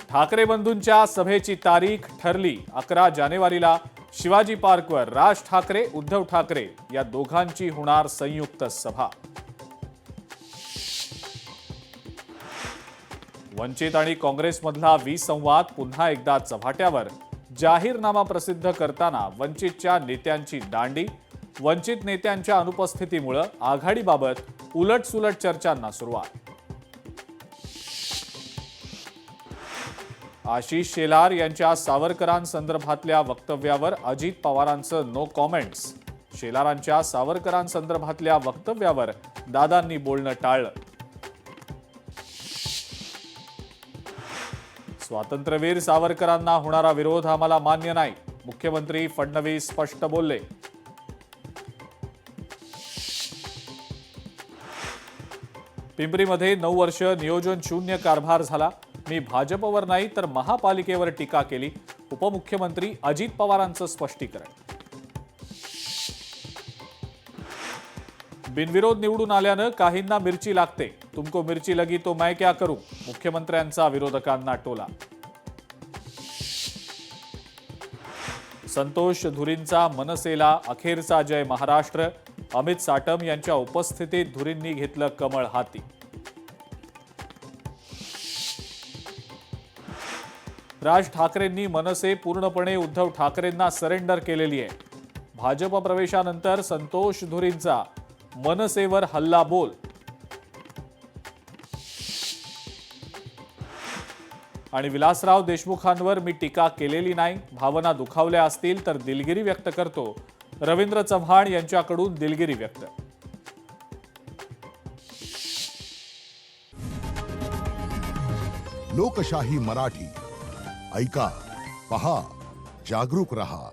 ठाकरे बंधूंच्या सभेची तारीख ठरली 11 जानेवारीला शिवाजी पार्कवर राज ठाकरे उद्धव ठाकरे या दोघांची होणार संयुक्त सभा। वंचित आणि काँग्रेसमधला विसंवाद पुन्हा एकदा चव्हाट्यावर। जाहीरनामा प्रसिद्ध करताना वंचितच्या नेत्यांची दांडी। वंचित नेत्यांच्या अनुपस्थितीमुळे आघाडीबाबत उलटसुलट चर्चांना सुरुवात। आशिष शेलार यांच्या सावरकरांसंदर्भातल्या वक्तव्यावर अजित पवारांचं नो कॉमेंट्स। शेलारांच्या सावरकरांसंदर्भातल्या वक्तव्यावर दादांनी बोलणं टाळलं। स्वातंत्र्यवीर सावरकरांना होणारा विरोध आम्हाला मान्य नाही, मुख्यमंत्री फडणवीस स्पष्ट बोलले। पिंपरीमध्ये 9 वर्ष नियोजन शून्य कारभार झाला। मी भाजपवर नाही तर महापालिकेवर टीका केली। उपमुख्यमंत्री अजित पवारांचं स्पष्टीकरण। बिनविरोध निवडून आल्यानं काहींना मिरची लागते। तुमको मिरची लगी तो मैं क्या करूं, मुख्यमंत्र्यांचा विरोधकांना टोला। संतोष धुरींचा मनसेला अखेरचा जय महाराष्ट्र। अमित साटम यांच्या उपस्थितीत धुरींनी घेतलं कमळ हाती। राज ठाकरेंनी मनसे पूर्णपणे उद्धव ठाकरेंना सरेंडर केलेली आहे। भाजप प्रवेशानंतर संतोष धुरींचा मनसेवर हल्ला बोल। आणि विलासराव देशमुखांवर मी टीका केलेली नाही, भावना दुखावल्या असतील तर दिलगिरी व्यक्त करतो। रवींद्र चव्हाण यांच्याकडून दिलगिरी व्यक्त। लोकशाही मराठी ऐका, पहा, जागरूक रहा।